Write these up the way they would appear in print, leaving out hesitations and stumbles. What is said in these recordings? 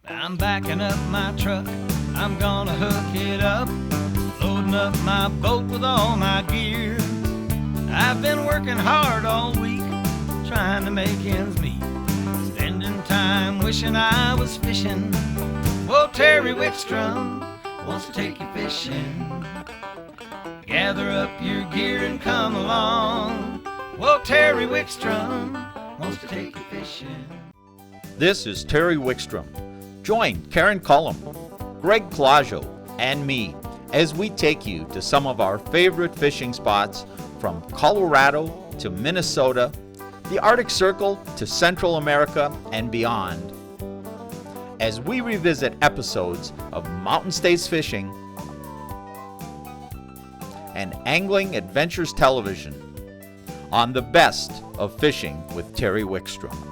I'm backing up my truck, I'm gonna hook it up, loading up my boat with all my gear. I've been working hard all week, trying to make ends meet, spending time wishing I was fishing. Well, Terry Wickstrom wants to take you fishing. Gather up your gear and come along. Well, Terry Wickstrom wants to take you fishing. This is Terry Wickstrom. Join Karen Cullum, Greg Claggio, and me as we take you to some of our favorite fishing spots from Colorado to Minnesota, the Arctic Circle to Central America and beyond. As we revisit episodes of Mountain States Fishing and Angling Adventures Television on the best of fishing with Terry Wickstrom.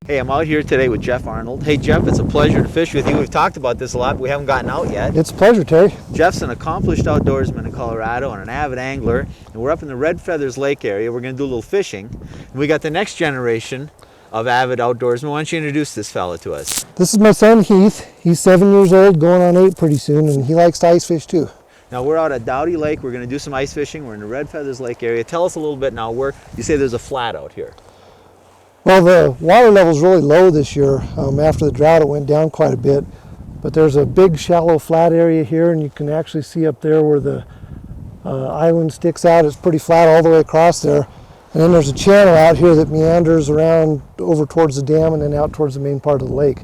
Hey, I'm out here today with Jeff Arnold. Hey Jeff, it's a pleasure to fish with you. We've talked about this a lot, but we haven't gotten out yet. It's a pleasure, Terry. Jeff's an accomplished outdoorsman in Colorado and an avid angler, and we're up in the Red Feathers Lake area. We're going to do a little fishing. And we got the next generation of avid outdoorsmen. Why don't you introduce this fella to us? This is my son Heath. He's 7 years old, going on 8 pretty soon, and he likes to ice fish too. Now we're out at Dowdy Lake. We're going to do some ice fishing. We're in the Red Feathers Lake area. Tell us a little bit now where you say there's a flat out here. Well, the water level's really low this year. After the drought, it went down quite a bit. But there's a big, shallow, flat area here, and you can actually see up there where the island sticks out. It's pretty flat all the way across there. And then there's a channel out here that meanders around over towards the dam and then out towards the main part of the lake.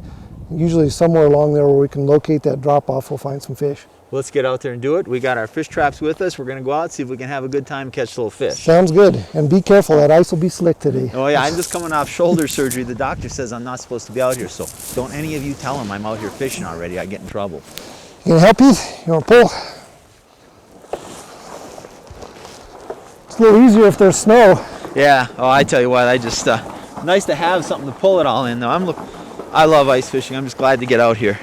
Usually somewhere along there where we can locate that drop-off, we'll find some fish. Let's get out there and do it. We got our fish traps with us. We're going to go out, see if we can have a good time, catch little fish. Sounds good. And be careful, that ice will be slick today. Oh yeah, I'm just coming off shoulder surgery. The doctor says I'm not supposed to be out here, so don't any of you tell him I'm out here fishing already. I get in trouble. You gonna help you? You wanna pull? It's a little easier if there's snow. Yeah, oh I tell you what, I just, nice to have something to pull it all in though. I love ice fishing. I'm just glad to get out here.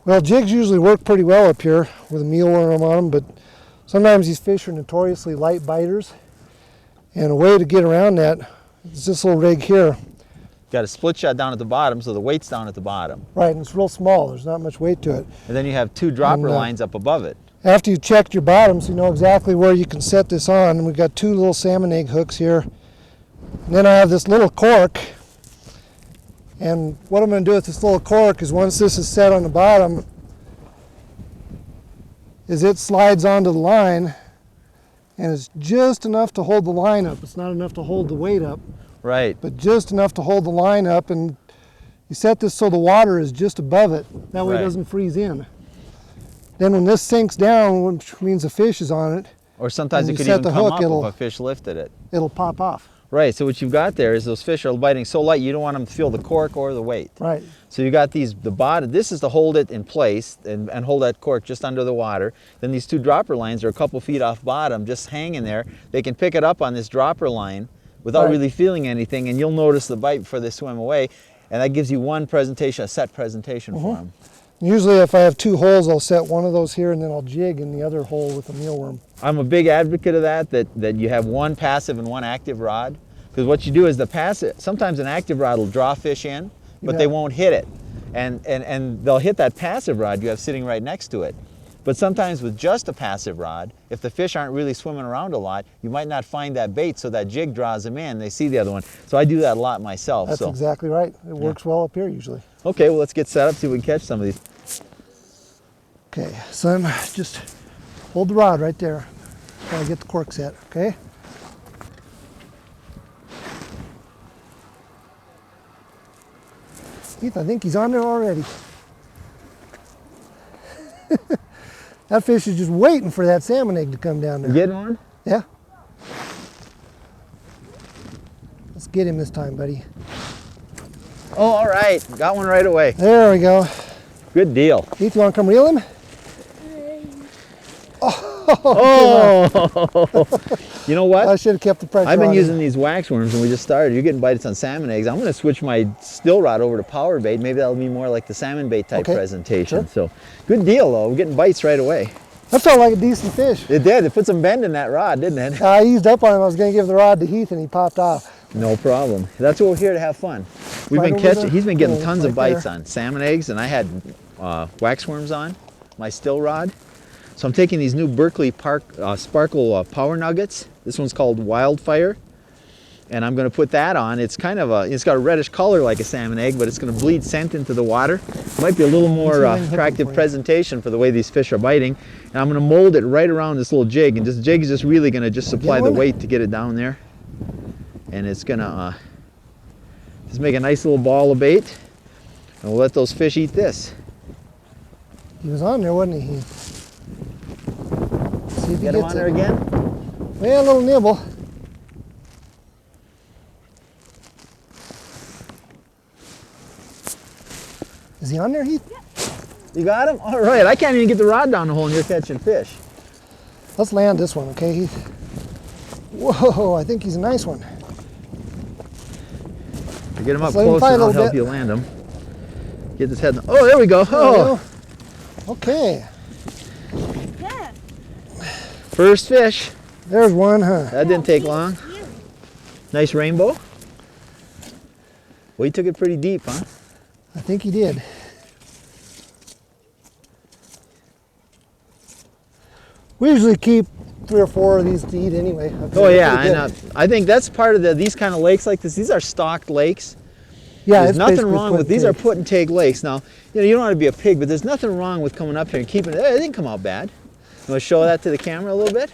Well, jigs usually work pretty well up here with a mealworm on them, but sometimes these fish are notoriously light biters. And a way to get around that is this little rig here. Got a split shot down at the bottom, so the weight's down at the bottom. Right, and it's real small. There's not much weight to it. And then you have 2 dropper lines up above it. After you've checked your bottoms, you know exactly where you can set this on. We've got 2 little salmon egg hooks here. And then I have this little cork. And what I'm going to do with this little cork is once this is set on the bottom, is it slides onto the line, and it's just enough to hold the line up. It's not enough to hold the weight up. Right. But just enough to hold the line up, and you set this so the water is just above it. That way it doesn't freeze in. Then when this sinks down, which means the fish is on it, or sometimes it could even come up if a fish lifted it. It'll pop off. Right, so what you've got there is those fish are biting so light you don't want them to feel the cork or the weight. Right. So you got the bottom, this is to hold it in place and hold that cork just under the water. Then these 2 dropper lines are a couple feet off bottom, just hanging there. They can pick it up on this dropper line without really feeling anything, and you'll notice the bite before they swim away. And that gives you one presentation, a set presentation for them. Usually if I have 2 holes, I'll set one of those here and then I'll jig in the other hole with a mealworm. I'm a big advocate of that you have one passive and one active rod. Because what you do is the passive, sometimes an active rod will draw fish in, but they won't hit it. And they'll hit that passive rod you have sitting right next to it. But sometimes with just a passive rod, if the fish aren't really swimming around a lot, you might not find that bait, so that jig draws them in, they see the other one. So I do that a lot myself. That's exactly right. It works well up here usually. Okay, well let's get set up, see if we can catch some of these. Okay, son, just hold the rod right there while I get the cork set, okay? Heath, I think he's on there already. That fish is just waiting for that salmon egg to come down there. You getting one? Yeah. Let's get him this time, buddy. Oh, all right. Got one right away. There we go. Good deal. Heath, you want to come reel him? Oh! You know what? I should have kept the pressure on. I've been using these wax worms and we just started. You're getting bites on salmon eggs. I'm going to switch my still rod over to power bait. Maybe that'll be more like the salmon bait type presentation. Sure. So good deal though. We're getting bites right away. That felt like a decent fish. It did. It put some bend in that rod, didn't it? I eased up on him. I was going to give the rod to Heath, and he popped off. No problem. That's what we're here to have fun. We've Right been over catching. the He's been getting hole, tons of right bites there. on salmon eggs, and I had wax worms on my still rod. So I'm taking these new Berkeley Park Sparkle Power Nuggets. This one's called Wildfire, and I'm going to put that on. It's kind of it's got a reddish color like a salmon egg, but it's going to bleed scent into the water. Might be a little more attractive presentation for the way these fish are biting. And I'm going to mold it right around this little jig, and this jig is just really going to just supply the weight to get it down there. And it's going to just make a nice little ball of bait, and we'll let those fish eat this. He was on there, wasn't he, Heath? See if he Get him gets on there it. again? Well, a little nibble. Is he on there, Heath? You got him? All right. I can't even get the rod down the hole and you're catching fish. Let's land this one, okay, Heath? Whoa, I think he's a nice one. Get him up Let's let him close fight a and I'll little help bit. you land him. Get his head. Oh, there we go. There we Oh, go. Okay, Yeah. first fish. there's one, huh? That didn't take long. Nice rainbow. Well, he took it pretty deep, huh? I think he did. We usually keep 3 or 4 of these to eat anyway. Oh yeah, and I think that's part of these kind of lakes like this. These are stocked lakes. Yeah, There's it's nothing basically wrong put with and these are take. put and take lakes. Now, you know, you don't want to be a pig, but there's nothing wrong with coming up here and keeping it. It didn't come out bad. You want to show that to the camera a little bit?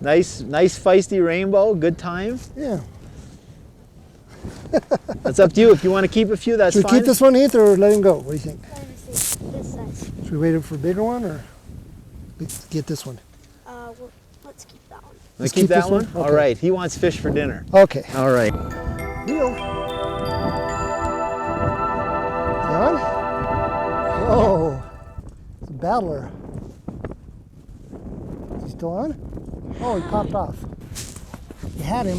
Nice feisty rainbow. Good time. Yeah. That's up to you. If you want to keep a few, that's Should we fine. keep this one, Heath, or let him go? What do you think? Let me see. This size. Should we wait for a bigger one, or let's get this one? Well, let's keep that one. Let's keep keep that this one. one? All Okay. right. He wants fish for dinner. Okay. All right. Reel. Is he on? Oh, it's a battler. Is he still on? Oh, he popped off. You had him.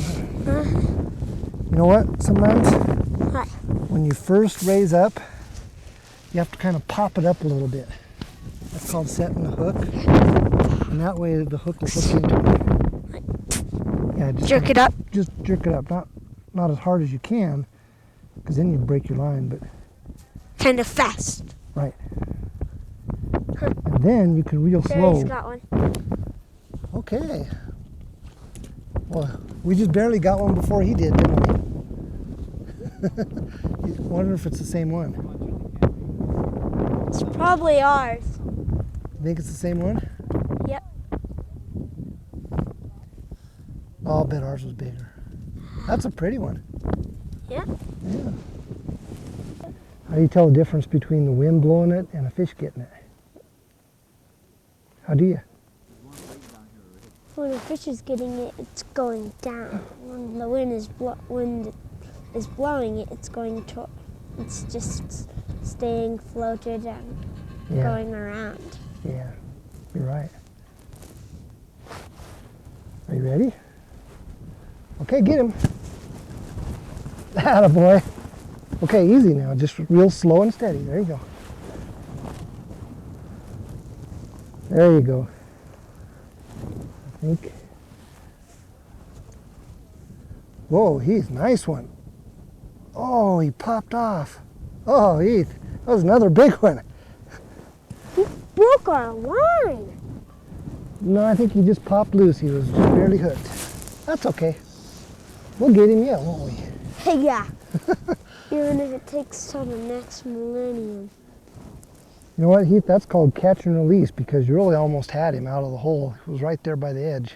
You know what? Sometimes What? when you first raise up, you have to kind of pop it up a little bit. That's called setting the hook. And that way the hook will hook into it. Yeah, just Jerk it up. Just jerk it up. Not as hard as you can, because then you break your line, but Kind of fast. right. And then you can reel There, he's slow. got one. Okay. Well, we just barely got one before he did, didn't we? I wonder if it's the same one. It's probably ours. You think it's the same one? Yep. Oh, I'll bet ours was bigger. That's a pretty one. Yeah. Yeah. How do you tell the difference between the wind blowing it and a fish getting it? How do you? When the fish is getting it, it's going down. When the wind is blowing it, it's going to. It's just staying floated and Yeah. going around. Yeah, you're right. Are you ready? Okay, get him. Attaboy. Okay, easy now. Just real slow and steady. There you go. There you go. I think. Whoa, Heath, nice one. Oh, he popped off. Oh, Heath, that was another big one. Broke our line. No, I think he just popped loose. He was just barely hooked. That's okay. We'll get him yet, won't we? Yeah. Even if it takes till the next millennium. You know what, Heath? That's called catch and release, because you really almost had him out of the hole. He was right there by the edge.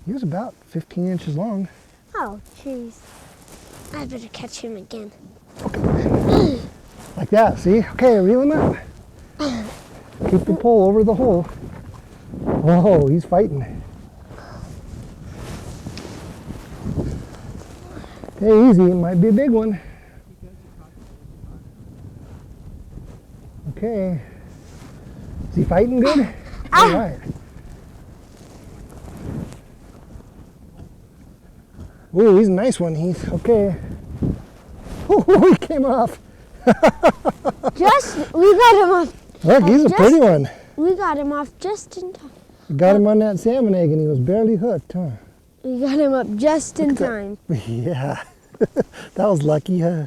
He was about 15 inches long. Oh, jeez. I better catch him again. Like that, see? Okay, reel him out. Keep the pole over the hole. Oh, he's fighting. Okay, easy. It might be a big one. Okay. Is he fighting good? All right. Ooh, he's a nice one, Heath. Okay. Oh, he came off. We got him off. Look, he's a Just- pretty one. We got him off just in time. We got him on that salmon egg and he was barely hooked, huh? We got him up just in time. Yeah. That was lucky, huh?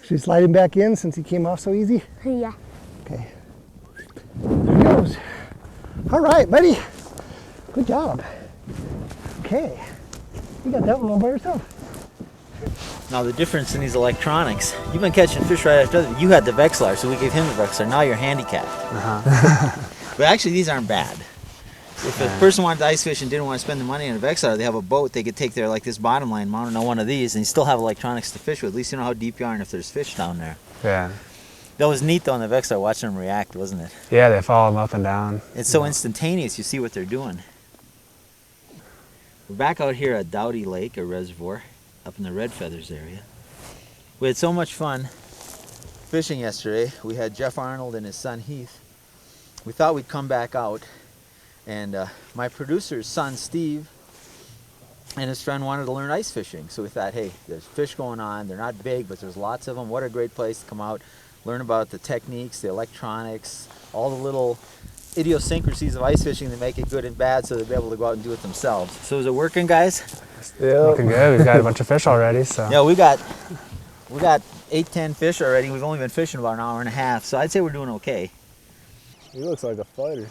Should we slide him back in since he came off so easy? Yeah. Okay. There he goes. All right, buddy. Good job. Okay. You got that one all by yourself. Now the difference in these electronics, you've been catching fish right after other. You had the Vexlar, so we gave him the Vexlar. Now you're handicapped. But actually these aren't bad. If a person wanted to ice fish and didn't want to spend the money on a Vexlar, they have a boat, they could take their, like this bottom line mounted on one of these and you still have electronics to fish with. At least you know how deep you are and if there's fish down there. Yeah. That was neat though on the Vexlar, watching them react, wasn't it? Yeah, they follow them up and down. It's so instantaneous, you see what they're doing. We're back out here at Dowdy Lake, a reservoir, up in the Red Feathers area. We had so much fun fishing yesterday. We had Jeff Arnold and his son Heath. We thought we'd come back out, and my producer's son Steve and his friend wanted to learn ice fishing. So we thought, hey, there's fish going on. They're not big, but there's lots of them. What a great place to come out, learn about the techniques, the electronics, all the little idiosyncrasies of ice fishing that make it good and bad, so they'll be able to go out and do it themselves. So is it working, guys? Looking good. We've got a bunch of fish already, so. Yeah, we got 8-10 fish already. We've only been fishing about an hour and a half, so I'd say we're doing okay. He looks like a fighter.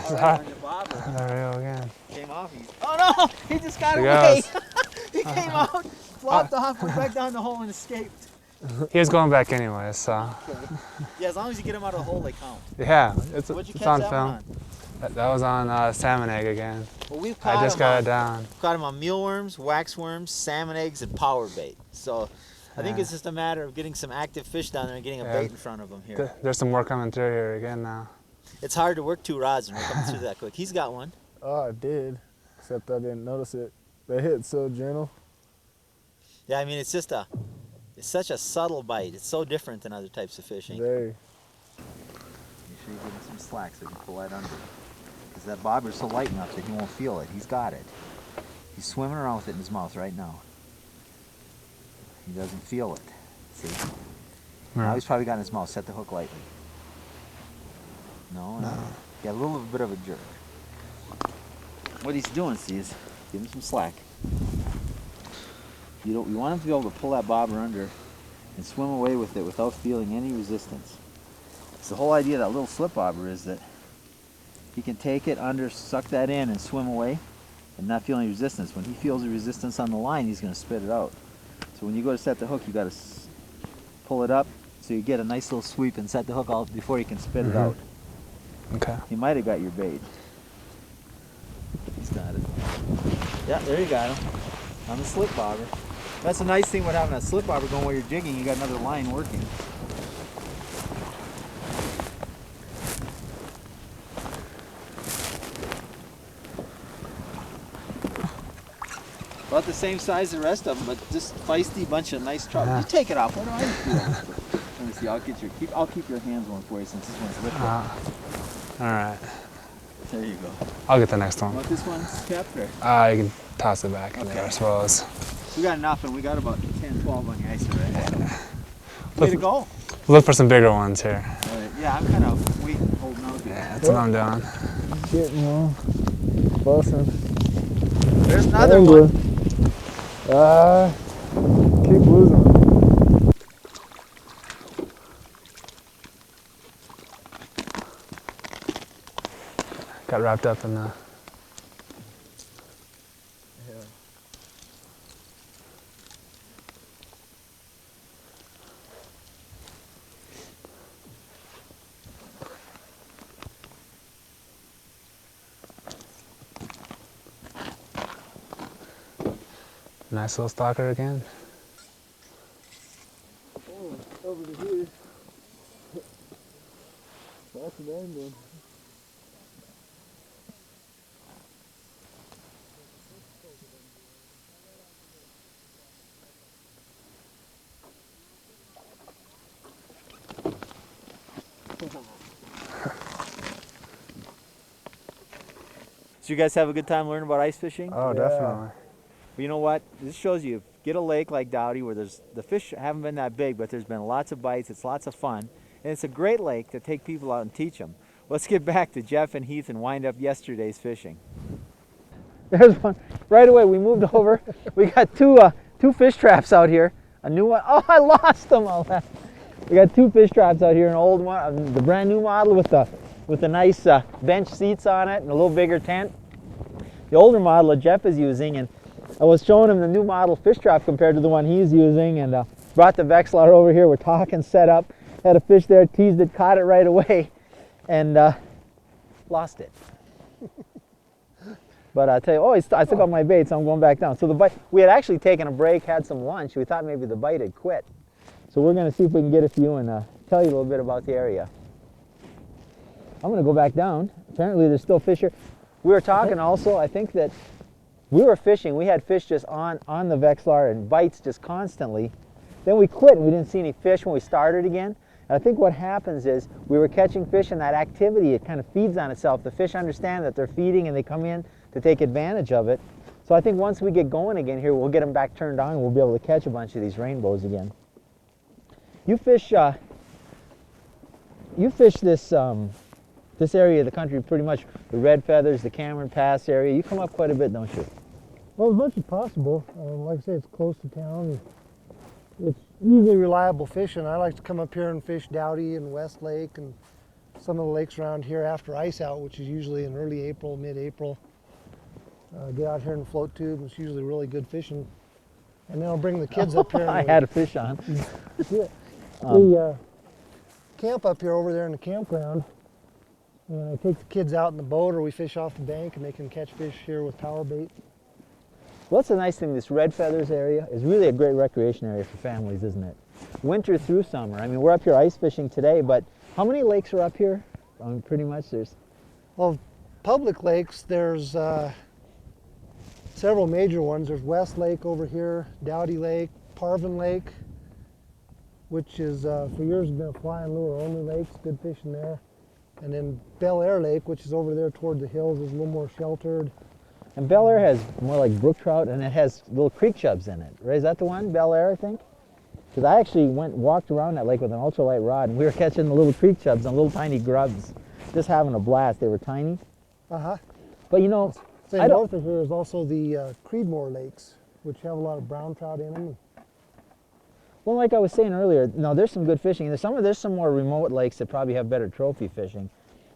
There we go again. Came off. Oh no! He just got There he away. goes. He came out, flopped off, went back down the hole and escaped. He was going back anyway, so. Yeah, as long as you get him out of the hole, they count. Yeah, What'd you it's catch on that film. one on? That was on salmon egg again. Well, we've caught I just him got on, it down. Caught him on mealworms, waxworms, salmon eggs, and power bait. So I think Yeah. it's just a matter of getting some active fish down there and getting a Yeah. bait in front of them here. There's some more coming through here again now. It's hard to work two rods and we're coming through that quick. He's got one. Oh, I did, except I didn't notice it. They hit so gentle. Yeah, I mean, it's such a subtle bite. It's so different than other types of fishing. Very. Make sure you give him some slack so he can pull that under. Because that bobber's so light enough that he won't feel it. He's got it. He's swimming around with it in his mouth right now. He doesn't feel it. See? Now he's probably got it in his mouth. Set the hook lightly. No? Yeah, a little bit of a jerk. What he's doing, see, is give him some slack. You want him to be able to pull that bobber under and swim away with it without feeling any resistance. So the whole idea of that little slip bobber is that he can take it under, suck that in, and swim away and not feel any resistance. When he feels the resistance on the line, he's going to spit it out. So when you go to set the hook, you got to pull it up so you get a nice little sweep and set the hook out before you can spit it out. Okay. He might have got your bait. He's got it. Yeah, there you got him. On the slip bobber. That's a nice thing about having a slip bobber going while you're jigging. You got another line working. About the same size as the rest of them, but just feisty bunch of nice trout. You take it off. What do I do? Let me see. I'll keep your hands warm for you since this one's lifted. All right. There you go. I'll get the next one. Want this one kept or? You can toss it back in there, I suppose. We got enough, and we got about 10, 12 on the ice already. Way to go. We'll look for some bigger ones here. Yeah, I'm kind of waiting, holding out here. That's what I'm doing. Getting one. Busting. There's another one. Keep losing. Got wrapped up in the. Nice little stalker again. Oh, over to here. That's an angling. So you guys have a good time learning about ice fishing? Oh, definitely. But you know what? This shows you, get a lake like Dowdy where the fish haven't been that big, but there's been lots of bites. It's lots of fun. And it's a great lake to take people out and teach them. Let's get back to Jeff and Heath and wind up yesterday's fishing. There's one. Right away, we moved over. We got two fish traps out here. A new one. Oh, I lost them. We got 2 fish traps out here. An old one, the brand new model with the nice bench seats on it and a little bigger tent. The older model that Jeff is using, and I was showing him the new model fish trap compared to the one he's using, and brought the Vexlar over here. We're talking, set up, had a fish there, teased it, caught it right away, and lost it. But I tell you, I still got my bait, so I'm going back down. So the bite, we had actually taken a break, had some lunch. We thought maybe the bite had quit. So we're going to see if we can get a few and tell you a little bit about the area. I'm going to go back down. Apparently there's still fish here. We were talking also, I think that we were fishing. We had fish just on the Vexlar and bites just constantly. Then we quit and we didn't see any fish when we started again. And I think what happens is we were catching fish, and that activity, it kind of feeds on itself. The fish understand that they're feeding and they come in to take advantage of it. So I think once we get going again here, we'll get them back turned on and we'll be able to catch a bunch of these rainbows again. You fish this this area of the country pretty much, the Red Feathers, the Cameron Pass area. You come up quite a bit, don't you? Well, as much as possible. Like I say, it's close to town. It's usually reliable fishing. I like to come up here and fish Dowdy and West Lake and some of the lakes around here after ice out, which is usually in early April, mid-April. Get out here in the float tube. It's usually really good fishing. And then I'll bring the kids up here. I had a fish on. We camp up here over there in the campground. And I take the kids out in the boat, or we fish off the bank and they can catch fish here with power bait. Well, that's the nice thing. This Red Feathers area is really a great recreation area for families, isn't it? Winter through summer. I mean, we're up here ice fishing today, but how many lakes are up here? I mean, pretty much there's... Well, public lakes, there's several major ones. There's West Lake over here, Dowdy Lake, Parvin Lake, which is for years been a fly and lure only lake. Good fishing there. And then Bel Air Lake, which is over there toward the hills, is a little more sheltered. And Bel Air has more like brook trout, and it has little creek chubs in it. Right? Is that the one, Bel Air, I think? Because I actually walked around that lake with an ultralight rod, and we were catching the little creek chubs and little tiny grubs. Just having a blast. They were tiny. Uh-huh. But you know, north of here is also the Creedmoor Lakes, which have a lot of brown trout in them. Well, like I was saying earlier, no, there's some good fishing. There's some more remote lakes that probably have better trophy fishing.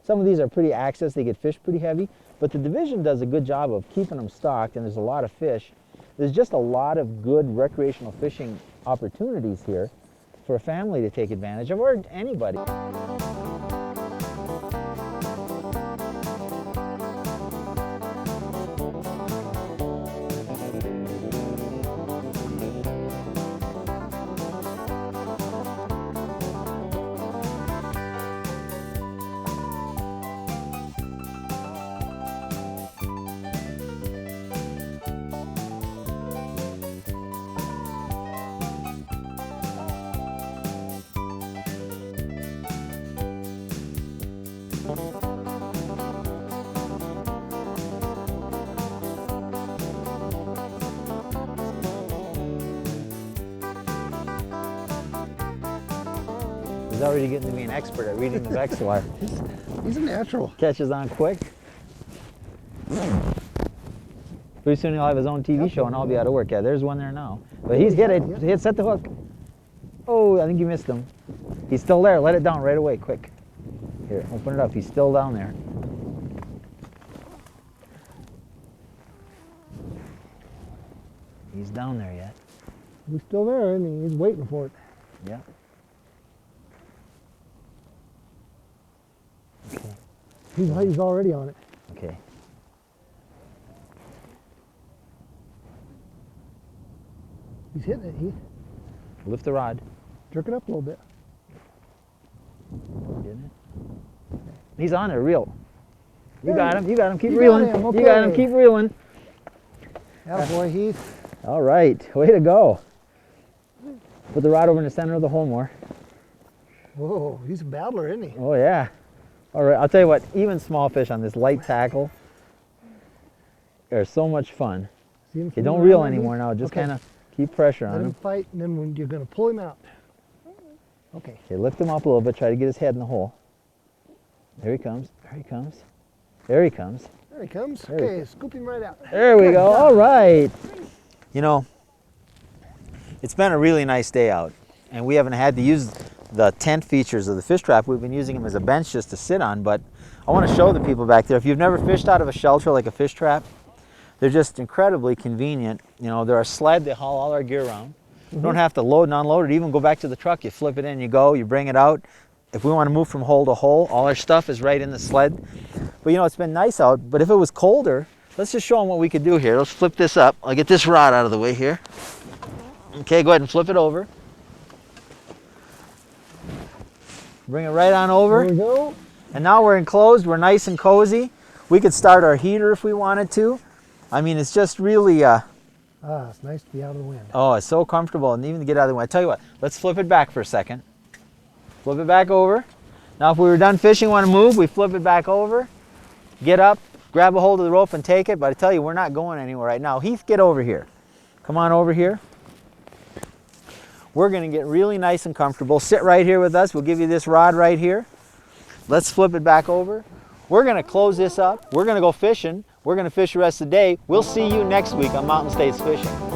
Some of these are pretty access, they get fished pretty heavy, but the division does a good job of keeping them stocked, and there's a lot of fish. There's just a lot of good recreational fishing opportunities here for a family to take advantage of, or anybody. He's already getting to be an expert at reading the Vexlar. He's a natural. Catches on quick. Pretty soon he'll have his own TV show and I'll be out of work. Yeah, there's one there now. But he's hit it. Set the hook. Oh, I think you missed him. He's still there. Let it down right away, quick. Here, open it up. He's still down there. He's down there yet. He's still there, isn't he? He's waiting for it. Yeah. Okay. He's already on it. Okay. He's hitting it, Heath. Lift the rod. Jerk it up a little bit. Didn't it? He's on there, reel. You got him, keep You reeling. got him, okay. You got him, keep reeling. Attaboy, Heath. All right, way to go. Put the rod over in the center of the hole more. Whoa, he's a battler, isn't he? Oh yeah. All right, I'll tell you what, even small fish on this light tackle are so much fun. See him Okay, swinging don't around reel like this? anymore now. Just Okay. kind of keep pressure Let on him him. fight, and then when you're going to pull him out. Okay. Okay, lift him up a little bit. Try to get his head in the hole. There he comes. There he comes. There he comes. There he comes. There he Okay, scoop him right out. There we Good go. job. All right. You know, it's been a really nice day out, and we haven't had to use the tent features of the fish trap. We've been using them as a bench just to sit on, but I want to show the people back there. If you've never fished out of a shelter like a fish trap, they're just incredibly convenient. You know, they're a sled. They haul all our gear around. You don't have to load and unload it. Even go back to the truck. You flip it in, you go, you bring it out. If we want to move from hole to hole, all our stuff is right in the sled. But you know, it's been nice out, but if it was colder, let's just show them what we could do here. Let's flip this up. I'll get this rod out of the way here. Okay, go ahead and flip it over. Bring it right on over. There we go. And now we're enclosed, we're nice and cozy. We could start our heater if we wanted to. I mean, it's just really, It's nice to be out of the wind. oh, it's so comfortable, and even to get out of the way. I tell you what, let's flip it back for a second. Flip it back over. Now if we were done fishing, want to move, we flip it back over, get up, grab a hold of the rope and take it, but I tell you, we're not going anywhere right now. Heath, get over here. Come on over here. We're going to get really nice and comfortable. Sit right here with us. We'll give you this rod right here. Let's flip it back over. We're going to close this up. We're going to go fishing. We're going to fish the rest of the day. We'll see you next week on Mountain States Fishing.